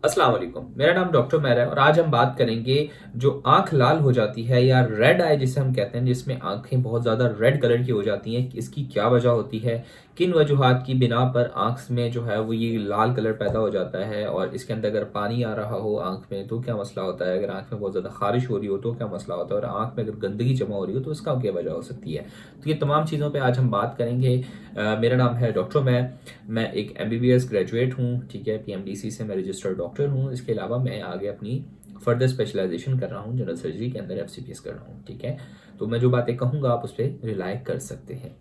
अस्सलाम वालेकुम। मेरा नाम डॉक्टर मैर है और आज हम बात करेंगे जो आंख लाल हो जाती है या रेड आई जिसे हम कहते हैं, जिसमें आंखें बहुत ज़्यादा रेड कलर की हो जाती हैं, इसकी क्या वजह होती है, किन वजूहात की बिना पर आंख में जो है वो ये लाल कलर पैदा हो जाता है, और इसके अंदर अगर पानी आ रहा हो आंख में तो क्या मसला होता है, अगर आंख में बहुत ज़्यादा खारिश हो रही हो तो क्या मसला होता है, और आंख में अगर गंदगी जमा हो रही हो तो इसका क्या वजह हो सकती है। तो ये तमाम चीज़ों पर आज हम बात करेंगे। मेरा नाम है डॉक्टर मैं एक एमबीबीएस ग्रेजुएट हूँ, ठीक है। पीएमडीसी से मैं रजिस्टर्ड डॉक्टर हूँ। इसके अलावा मैं आगे अपनी फर्दर स्पेशलाइजेशन कर रहा हूँ, जनरल सर्जरी के अंदर एफसीपीएस कर रहा हूँ, ठीक है। तो मैं जो बातें कहूँगा आप उस पर रिलाई कर सकते हैं।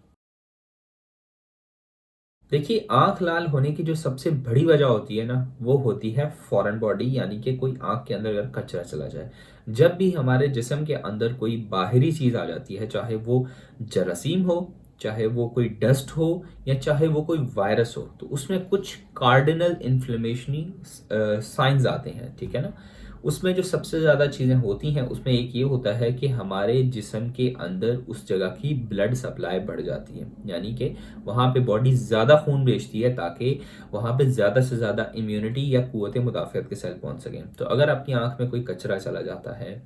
देखिए, आंख लाल होने की जो सबसे बड़ी वजह होती है ना, वो होती है फॉरेन बॉडी, यानी कि कोई आंख के अंदर अगर कचरा चला जाए। जब भी हमारे जिस्म के अंदर कोई बाहरी चीज़ आ जाती है, चाहे वो जरासीम हो, चाहे वो कोई डस्ट हो, या चाहे वो कोई वायरस हो, तो उसमें कुछ कार्डिनल इन्फ्लेमेशनी साइंस आते हैं, ठीक है ना। उसमें जो सबसे ज़्यादा चीज़ें होती हैं, उसमें एक ये होता है कि हमारे जिस्म के अंदर उस जगह की ब्लड सप्लाई बढ़ जाती है, यानी कि वहाँ पे बॉडी ज़्यादा खून भेजती है ताकि वहाँ पे ज़्यादा से ज़्यादा इम्यूनिटी या क़ुव्वत मुदाफ़अत के सेल पहुँच सकें। तो अगर आपकी आँख में कोई कचरा चला जाता है,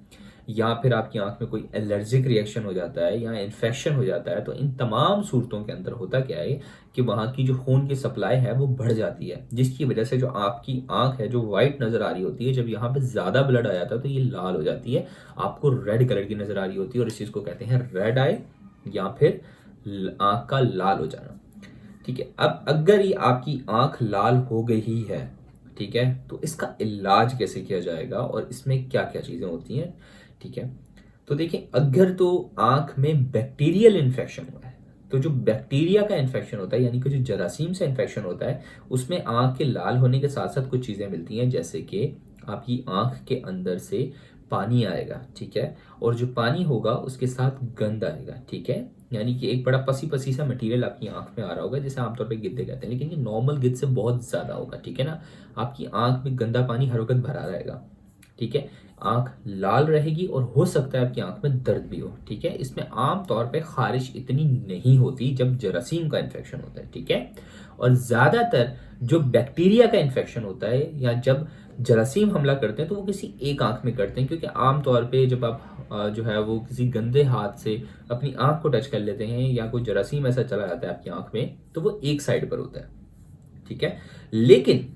या फिर आपकी आँख में कोई एलर्जिक रिएक्शन हो जाता है, या इन्फेक्शन हो जाता है, तो इन तमाम सूरतों के अंदर होता क्या है कि वहाँ की जो खून की सप्लाई है वो बढ़ जाती है, जिसकी वजह से जो आपकी आँख है जो वाइट नज़र आ रही होती है, जब यहाँ पे ज़्यादा ब्लड आ जाता है तो ये लाल हो जाती है, आपको रेड कलर की नज़र आ रही होती है, और इस चीज़ को कहते हैं रेड आई, या फिर आँख का लाल हो जाना, ठीक है। अब अगर ये आपकी आँख लाल हो गई ही है, ठीक है, तो इसका इलाज कैसे किया जाएगा और इसमें क्या क्या चीज़ें होती हैं, ठीक है। तो देखिए, अगर तो आँख में बैक्टीरियल इन्फेक्शन हुआ है, तो जो बैक्टीरिया का इन्फेक्शन होता है, यानी कि जो जरासीम से इन्फेक्शन होता है, उसमें आँख के लाल होने के साथ साथ कुछ चीज़ें मिलती हैं, जैसे कि आपकी आँख के अंदर से पानी आएगा, ठीक है, और जो पानी होगा उसके साथ गंध आएगा, ठीक है। यानी कि एक बड़ा पसी पसी सा मटेरियल आपकी आँख में आ रहा होगा, जिसे आमतौर पे गिद्दे कहते हैं, लेकिन ये नॉर्मल गिद्द से बहुत ज़्यादा होगा, ठीक है ना। आपकी आँख में गंदा पानी हर वक़्त भरा रहेगा, ठीक है। आँख लाल रहेगी और हो सकता है आपकी आँख में दर्द भी हो, ठीक है। इसमें आम तौर पे ख़ारिश इतनी नहीं होती जब जरासीम का इन्फेक्शन होता है, ठीक है। और ज़्यादातर जो बैक्टीरिया का इन्फेक्शन होता है, या जब जरासीम हमला करते हैं, तो वो किसी एक आँख में करते हैं, क्योंकि आम तौर पे जब आप जो है वो किसी गंदे हाथ से अपनी आँख को टच कर लेते हैं, या कोई जरासीम ऐसा चला जाता है आपकी आँख में, तो वो एक साइड पर होता है, ठीक है। लेकिन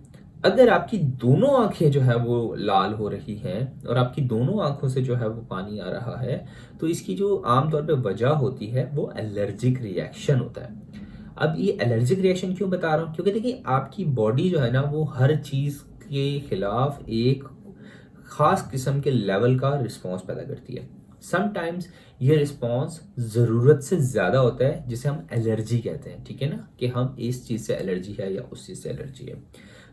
अगर आपकी दोनों आंखें जो है वो लाल हो रही हैं, और आपकी दोनों आंखों से जो है वो पानी आ रहा है, तो इसकी जो आमतौर पे वजह होती है वो एलर्जिक रिएक्शन होता है। अब ये एलर्जिक रिएक्शन क्यों बता रहा हूँ, क्योंकि देखिए, आपकी बॉडी जो है ना वो हर चीज़ के खिलाफ एक ख़ास किस्म के लेवल का रिस्पॉन्स पैदा करती है। समटाइम्स ये रिस्पॉन्स ज़रूरत से ज़्यादा होता है, जिसे हम एलर्जी कहते हैं, ठीक है ना, कि हम इस चीज़ से एलर्जी है या उस चीज़ से एलर्जी है।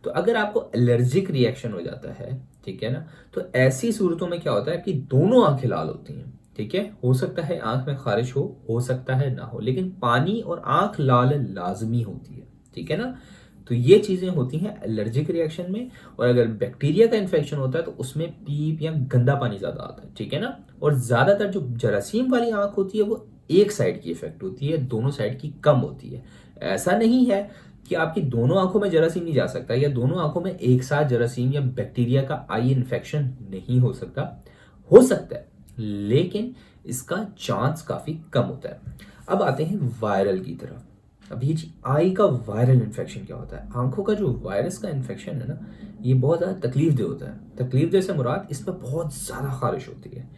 तो अगर आपको एलर्जिक रिएक्शन हो जाता है, ठीक है ना, तो ऐसी सूरतों में क्या होता है कि दोनों आंखें लाल होती हैं, ठीक है। हो सकता है आंख में खारिश हो सकता है ना हो, लेकिन पानी और आंख लाल लाजमी होती है, ठीक है ना। तो ये चीज़ें होती हैं एलर्जिक रिएक्शन में। और अगर बैक्टीरिया का इन्फेक्शन होता है तो उसमें पीप या गंदा पानी ज़्यादा आता है, ठीक है ना। और ज़्यादातर जो जरासीम वाली आंख होती है वो एक साइड की इफेक्ट होती है, दोनों साइड की कम होती है। ऐसा नहीं है कि आपकी दोनों आंखों में जरासीम नहीं जा सकता, या दोनों आंखों में एक साथ जरासीम या बैक्टीरिया का आई इन्फेक्शन नहीं हो सकता, हो सकता है, लेकिन इसका चांस काफ़ी कम होता है। अब आते हैं वायरल की तरफ। अब ये जी आई का वायरल इन्फेक्शन क्या होता है, आंखों का जो वायरस का इन्फेक्शन है ना, ये बहुत ज़्यादा तकलीफ होता है। तकलीफ से मुराद इसमें बहुत ज़्यादा खारिश होती है,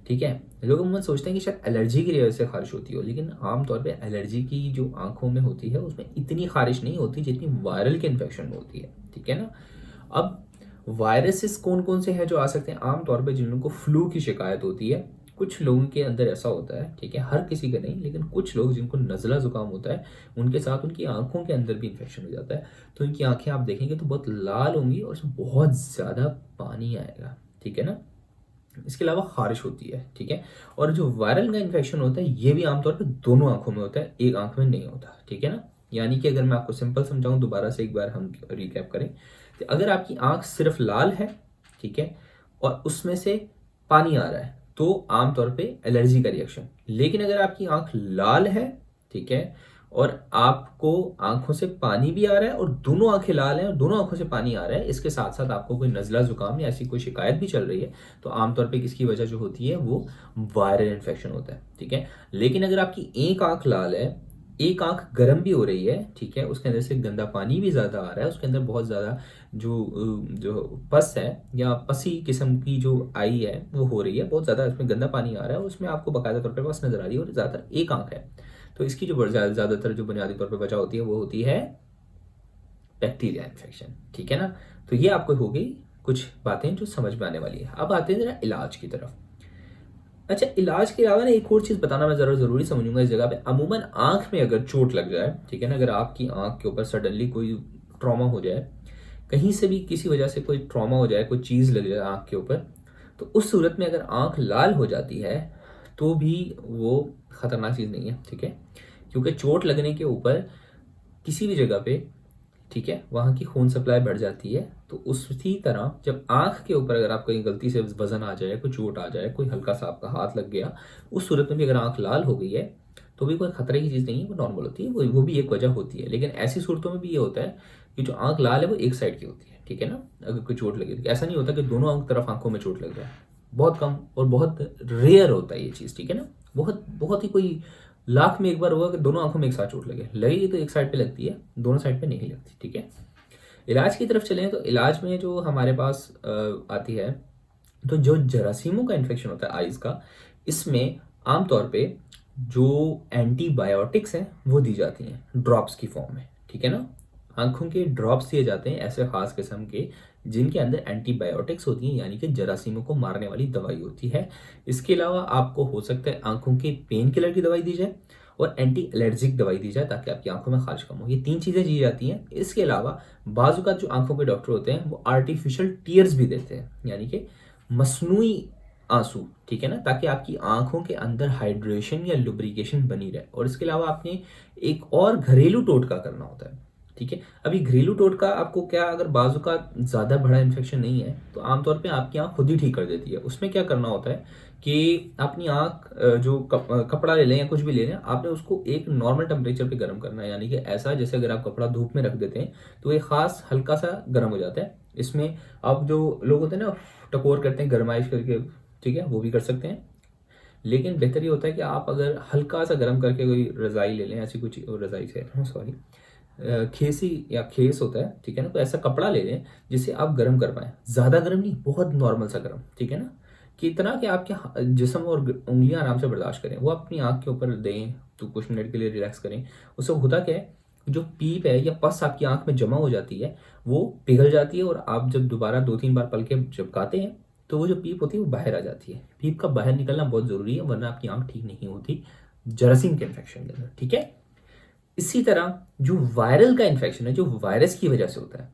ठीक है। लोग अमूमन सोचते हैं कि शायद एलर्जी की वजह से खारिश होती हो, लेकिन आमतौर पे एलर्जी की जो आंखों में होती है उसमें इतनी खारिश नहीं होती जितनी वायरल के इन्फेक्शन में होती है, ठीक है ना। अब वायरसेस कौन कौन से हैं जो आ सकते हैं, आमतौर पे जिन लोगों को फ्लू की शिकायत होती है, कुछ लोगों के अंदर ऐसा होता है, ठीक है, हर किसी का नहीं, लेकिन कुछ लोग जिनको नज़ला ज़ुकाम होता है, उनके साथ उनकी आंखों के अंदर भी इन्फेक्शन हो जाता है, तो उनकी आंखें आप देखेंगे तो बहुत लाल होंगी और उसमें बहुत ज़्यादा पानी आएगा, ठीक है ना। इसके अलावा खारिश होती है, ठीक है। और जो वायरल का इन्फेक्शन होता है ये भी आमतौर पर दोनों आंखों में होता है, एक आंख में नहीं होता, ठीक है ना। यानी कि अगर मैं आपको सिंपल समझाऊं, दोबारा से एक बार हम रिकैप करें, तो अगर आपकी आंख सिर्फ लाल है, ठीक है, और उसमें से पानी आ रहा है, तो आमतौर पे एलर्जी का रिएक्शन। लेकिन अगर आपकी आंख लाल है, ठीक है, और आपको आंखों से पानी भी आ रहा है और दोनों आंखें लाल हैं और दोनों आंखों से पानी आ रहा है, इसके साथ साथ आपको कोई नज़ला जुकाम या ऐसी कोई शिकायत भी चल रही है, तो आमतौर पे किसकी वजह जो होती है वो वायरल इन्फेक्शन होता है, ठीक है। लेकिन अगर आपकी एक आंख लाल है, एक आंख गर्म भी हो रही है, ठीक है, उसके अंदर से गंदा पानी भी ज़्यादा आ रहा है, उसके अंदर बहुत ज़्यादा जो पस है या पसी किस्म की जो आई है वो हो रही है, बहुत ज़्यादा उसमें गंदा पानी आ रहा है, उसमें आपको बाकायदा तौर पर पस नज़र आ रही है और ज़्यादातर एक आंख है, तो इसकी जो ज़्यादातर जो बुनियादी तौर पर वजह होती है वो होती है बैक्टीरिया इन्फेक्शन, ठीक है ना। तो ये आपको हो गई कुछ बातें जो समझ में आने वाली है। अब आते हैं जरा इलाज की तरफ। अच्छा, इलाज के अलावा ना एक और चीज़ बताना मैं ज़रूरी समझूंगा इस जगह पे। अमूमन आंख में अगर चोट लग जाए, ठीक है ना, अगर आपकी आंख के ऊपर सडनली कोई ट्रॉमा हो जाए, कहीं से भी किसी वजह से कोई ट्रॉमा हो जाए, कोई चीज़ लग जाए आंख के ऊपर, तो उस सूरत में अगर आंख लाल हो जाती है तो भी वो ख़तरनाक चीज़ नहीं है, ठीक है, क्योंकि चोट लगने के ऊपर किसी भी जगह पे, ठीक है, वहाँ की खून सप्लाई बढ़ जाती है। तो उसी तरह जब आंख के ऊपर अगर आपको कहीं गलती से वजन आ जाए, कोई चोट आ जाए, कोई हल्का सा आपका हाथ लग गया, उस सूरत में भी अगर आंख लाल हो गई है तो भी कोई खतरे की चीज़ नहीं है, वो नॉर्मल होती है, वो भी एक वजह होती है। लेकिन ऐसी सूरतों में भी ये होता है कि जो आंख लाल है वो एक साइड की होती है, ठीक है ना। अगर कोई चोट लगी तो ऐसा नहीं होता कि दोनों तरफ आंखों में चोट लग जाए, बहुत कम और बहुत रेयर होता है ये चीज़, ठीक है ना। बहुत बहुत ही कोई लाख में एक बार हुआ कि दोनों आंखों में एक साथ चोट लगेगी तो एक साइड पे लगती है, दोनों साइड पे नहीं लगती, ठीक है। इलाज की तरफ चलें तो इलाज में जो हमारे पास आती है, तो जो जरासीमों का इन्फेक्शन होता है आइज़ का, इसमें आमतौर पे जो एंटीबायोटिक्स हैं वो दी जाती हैं ड्रॉप्स की फॉर्म में, ठीक है ना। आंखों के ड्रॉप्स दिए जाते हैं ऐसे खास किस्म के जिनके अंदर एंटीबायोटिक्स होती हैं, यानी कि जरासीमों को मारने वाली दवाई होती है। इसके अलावा आपको हो सकता है आंखों के पेन किलर की दवाई दी जाए और एंटी एलर्जिक दवाई दी जाए ताकि आपकी आंखों में खारिश कम हो। ये तीन चीज़ें दी जाती हैं। इसके अलावा बाजू का जो आंखों के डॉक्टर होते हैं वो आर्टिफिशियल टीयर्स भी देते हैं, यानी कि मसनूई आंसू, ठीक है ना, ताकि आपकी आंखों के अंदर हाइड्रेशन या लुब्रिकेशन बनी रहे। और इसके अलावा आपने एक और घरेलू टोटका करना होता है, ठीक है। अभी घरेलू टोटका आपको क्या, अगर बाजू का ज़्यादा बड़ा इन्फेक्शन नहीं है तो आमतौर पे आपकी आंख खुद ही ठीक कर देती है। उसमें क्या करना होता है कि अपनी आंख जो कपड़ा ले लें या कुछ भी ले लें, आपने उसको एक नॉर्मल टेम्परेचर पे गर्म करना है, यानी कि ऐसा जैसे अगर आप कपड़ा धूप में रख देते हैं तो ये खास हल्का सा गर्म हो जाता है। इसमें आप जो लोग होते हैं ना टकोर करते हैं गर्माइश करके, ठीक है, वो भी कर सकते हैं। लेकिन बेहतर ये होता है कि आप अगर हल्का सा गर्म करके कोई रज़ाई ले लें, ऐसी कुछ रज़ाई से सॉरी खेसी या खेस होता है, ठीक है ना, तो ऐसा कपड़ा ले लें जिसे आप गर्म कर पाएँ, ज़्यादा गर्म नहीं, बहुत नॉर्मल सा गर्म, ठीक है ना, कि इतना कि आपके जिस्म और उंगलियां आराम से बर्दाश्त करें। वो अपनी आंख के ऊपर दें तो कुछ मिनट के लिए रिलैक्स करें। उससे होता क्या है, जो पीप है या पस आपकी आंख में जमा हो जाती है वो पिघल जाती है और आप जब दोबारा 2-3 बार पल के झपकाते हैं तो वो जो पीप होती है वो बाहर आ जाती है। पीप का बाहर निकलना बहुत ज़रूरी है, वरना आपकी आंख ठीक नहीं होती जरासीम के इन्फेक्शन के अंदर, ठीक है। इसी तरह जो वायरल का इन्फेक्शन है, जो वायरस की वजह से होता है,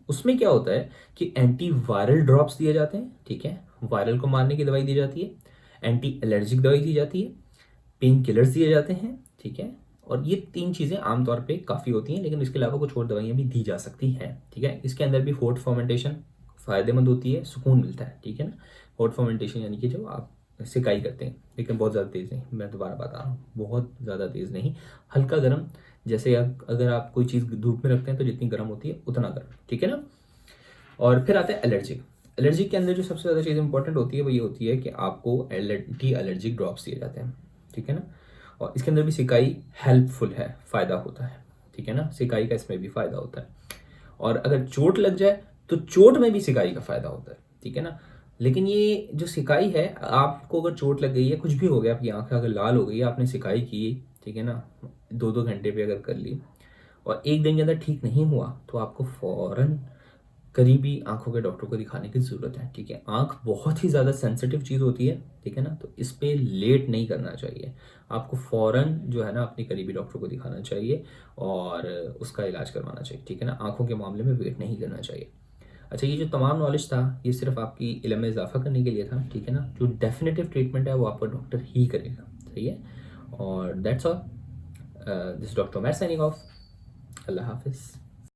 उसमें क्या होता है कि एंटी वायरल ड्रॉप्स दिए जाते हैं, ठीक है, वायरल को मारने की दवाई दी जाती है, एंटी एलर्जिक दवाई दी जाती है, पेन किलर्स दिए जाते हैं, ठीक है। और ये तीन चीज़ें आमतौर पे काफ़ी होती हैं, लेकिन इसके अलावा कुछ और दवाइयाँ भी दी जा सकती हैं, ठीक है। इसके अंदर भी होट फर्मेंटेशन फ़ायदेमंद होती है, सुकून मिलता है, ठीक है ना। होट फर्मेंटेशन यानी कि जो आप सिकाई करते हैं, लेकिन बहुत ज़्यादा तेज़ नहीं, मैं दोबारा बता रहा हूँ, बहुत ज़्यादा तेज़ नहीं, हल्का गर्म, जैसे अगर आप कोई चीज़ धूप में रखते हैं तो जितनी गर्म होती है उतना गर्म, ठीक है ना। और फिर आता है एलर्जिक। एलर्जिक के अंदर जो सबसे ज़्यादा चीज़ इंपॉर्टेंट होती है वो ये होती है कि आपको एंटी एलर्जिक ड्रॉप्स दिए जाते हैं, ठीक है ना। और इसके अंदर भी सिकाई हेल्पफुल है, फ़ायदा होता है, ठीक है ना, सिकाई का इसमें भी फ़ायदा होता है। और अगर चोट लग जाए तो चोट में भी सिकाई का फ़ायदा होता है, ठीक है ना। लेकिन ये जो सिकाई है, आपको अगर चोट लग गई है, कुछ भी हो गया, आपकी आंखें अगर लाल हो गई, आपने सिकाई की, ठीक है ना, 2-2 घंटे पे अगर कर ली और एक दिन के अंदर ठीक नहीं हुआ तो आपको फ़ौरन करीबी आंखों के डॉक्टर को दिखाने की ज़रूरत है, ठीक है। आंख बहुत ही ज़्यादा सेंसिटिव चीज़ होती है, ठीक है ना, तो इस पे लेट नहीं करना चाहिए। आपको फ़ौरन जो है ना अपने करीबी डॉक्टर को दिखाना चाहिए और उसका इलाज करवाना चाहिए, ठीक है ना। आंखों के मामले में वेट नहीं करना चाहिए। अच्छा, ये जो तमाम नॉलेज था ये सिर्फ आपकी इल्म में इजाफा करने के लिए था, ठीक है ना। जो डेफिनेटिव ट्रीटमेंट है वो आपका डॉक्टर ही करेगा, सही है। और that's all, this doctor Umair signing off. अल्लाह हाफिज़।